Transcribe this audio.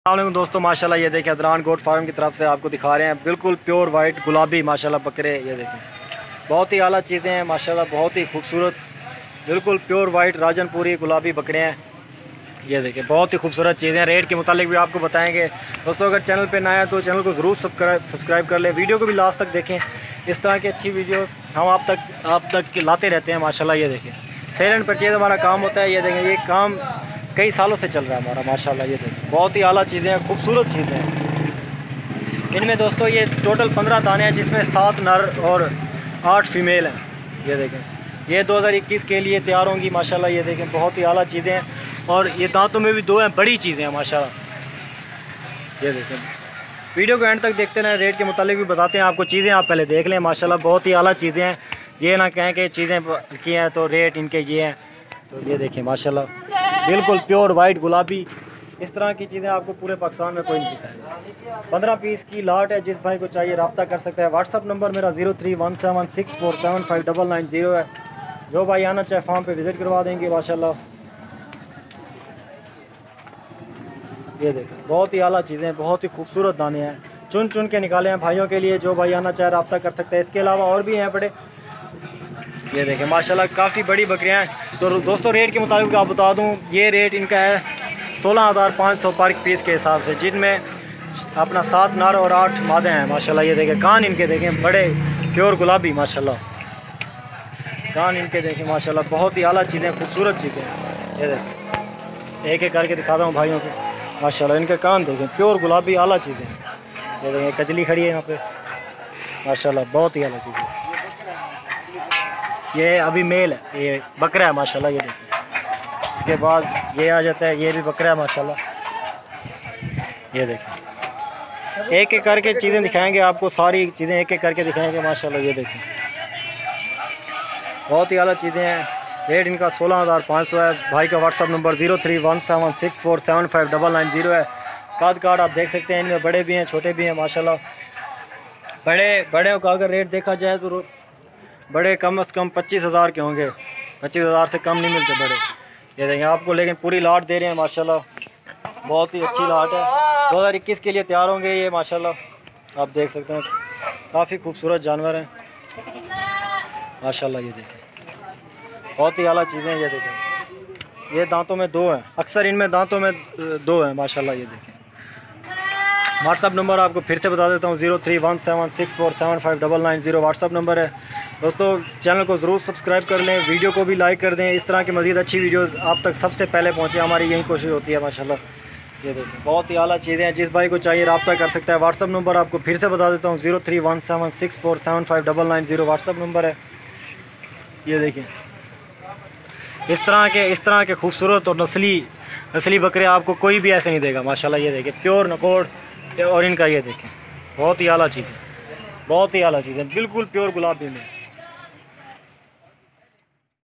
अस्सलाम दोस्तों, माशाल्लाह ये देखें अदरान गोट फार्म की तरफ से आपको दिखा रहे हैं बिल्कुल प्योर वाइट गुलाबी माशाल्लाह बकरे। ये देखें बहुत ही आला चीज़ें हैं माशाल्लाह, बहुत ही खूबसूरत बिल्कुल प्योर वाइट राजनपुरी गुलाबी बकरे हैं। ये देखें बहुत ही खूबसूरत चीज़ें हैं। रेट के मुतालिक भी आपको बताएंगे दोस्तों। अगर चैनल पे नया है तो चैनल को ज़रूर सब्सक्राइब कर लें, वीडियो को भी लास्ट तक देखें। इस तरह की अच्छी वीडियो हम आप तक लाते रहते हैं माशाल्लाह। ये देखें सेल एंड परचेज़ हमारा काम होता है। ये देखें ये काम कई सालों से चल रहा है हमारा माशाल्लाह। ये देखें बहुत ही आला चीज़ें हैं, खूबसूरत चीज़ें हैं। इनमें दोस्तों ये टोटल 15 दाने हैं जिसमें 7 नर और 8 फीमेल हैं। ये देखें ये 2021 के लिए तैयार होंगी माशाल्लाह। ये देखें बहुत ही आला चीज़ें हैं और ये दांतों में भी 2 हैं, बड़ी चीज़ें हैं माशाल्लाह। ये देखें वीडियो को एंड तक देखते रहें, रेट के मुतालिक भी बताते हैं आपको। चीज़ें आप पहले देख लें माशाल्लाह, बहुत ही आला चीज़ें हैं। ये ना कहें कि चीज़ें की हैं तो रेट इनके ये हैं। तो ये देखें माशाल्लाह बिल्कुल प्योर वाइट गुलाबी, इस तरह की चीज़ें आपको पूरे पाकिस्तान में कोई नहीं दिखाएगा। 15 पीस की लाट है, जिस भाई को चाहिए रब्ता कर सकता है। व्हाट्सअप नंबर मेरा 031764759990 है। जो भाई आना चाहे फार्म पे विज़िट करवा देंगे माशाल्लाह। ये देखें बहुत ही आला चीज़ें हैं, बहुत ही खूबसूरत दाने हैं, चुन चुन के निकाले हैं भाइयों के लिए। जो भाई आना चाहे रब्ता कर सकते हैं। इसके अलावा और भी हैं बड़े। ये देखें माशाल्लाह काफ़ी बड़ी बकरियां हैं। तो दोस्तों रेट के मुताबिक आप बता दूं, ये रेट इनका है 16,500 पर पीस के हिसाब से, जिनमें अपना 7 नर और 8 मादे हैं माशाल्लाह। ये देखें कान इनके देखें बड़े प्योर गुलाबी माशाल्लाह, कान इनके देखें माशाल्लाह। बहुत ही आला चीज़ें, खूबसूरत चीज़ें हैं। ये देखें एक एक करके दिखाता हूँ भाइयों को माशाल्लाह। इनके कान देखें प्योर गुलाबी आला चीज़ें हैं। ये देखें कजली खड़ी है यहाँ पे माशाल्लाह, बहुत ही आला चीज़ें। ये अभी मेल है, ये बकरा है माशाल्लाह। ये देखें इसके बाद ये आ जाता है, ये भी बकरा है माशाल्लाह। ये देखें एक एक करके चीज़ें दिखाएंगे आपको, सारी चीज़ें एक एक करके दिखाएंगे माशाल्लाह। ये देखें बहुत ही आला चीज़ें हैं। रेट इनका 16,500 है। भाई का व्हाट्सअप नंबर 031764759990 है। काद कार्ड आप देख सकते हैं, इनमें बड़े भी हैं छोटे भी हैं माशाल्लाह। बड़े का अगर रेट देखा जाए तो बड़े कम से कम 25,000 के होंगे, 25,000 से कम नहीं मिलते बड़े। ये देखें आपको लेकिन पूरी लाट दे रहे हैं माशाल्लाह, बहुत ही अच्छी लाट है। 2021 के लिए तैयार होंगे ये माशाल्लाह। आप देख सकते हैं काफ़ी खूबसूरत जानवर हैं माशाल्लाह। ये देखें बहुत ही आला चीज़ें हैं। ये देखें ये दांतों में 2 हैं, अक्सर इनमें दांतों में 2 हैं माशाल्लाह। ये देखें व्हाट्सअप नंबर आपको फिर से बता देता हूँ 031764759990 व्हाट्सअप नंबर है दोस्तों। चैनल को ज़रूर सब्सक्राइब कर लें, वीडियो को भी लाइक कर दें। इस तरह की मज़ीद अच्छी वीडियो आप तक सबसे पहले पहुँचे, हमारी यही कोशिश होती है माशाल्लाह। ये देखें बहुत ही आला चीज़ें हैं, जिस भाई को चाहिए रब्ता कर सकता है। व्हाट्सअप नंबर आपको फिर से बता देता हूँ 031764759990 व्हाट्सअप नंबर है। ये देखें इस तरह के खूबसूरत और नस्ली बकरे आपको कोई भी ऐसे नहीं देगा माशाल्लाह। ये देखें प्योर नकोड़ और इनका ये देखें बहुत ही आला चीज़ है, बहुत ही आला चीज़ है, बिल्कुल प्योर गुलाबी में।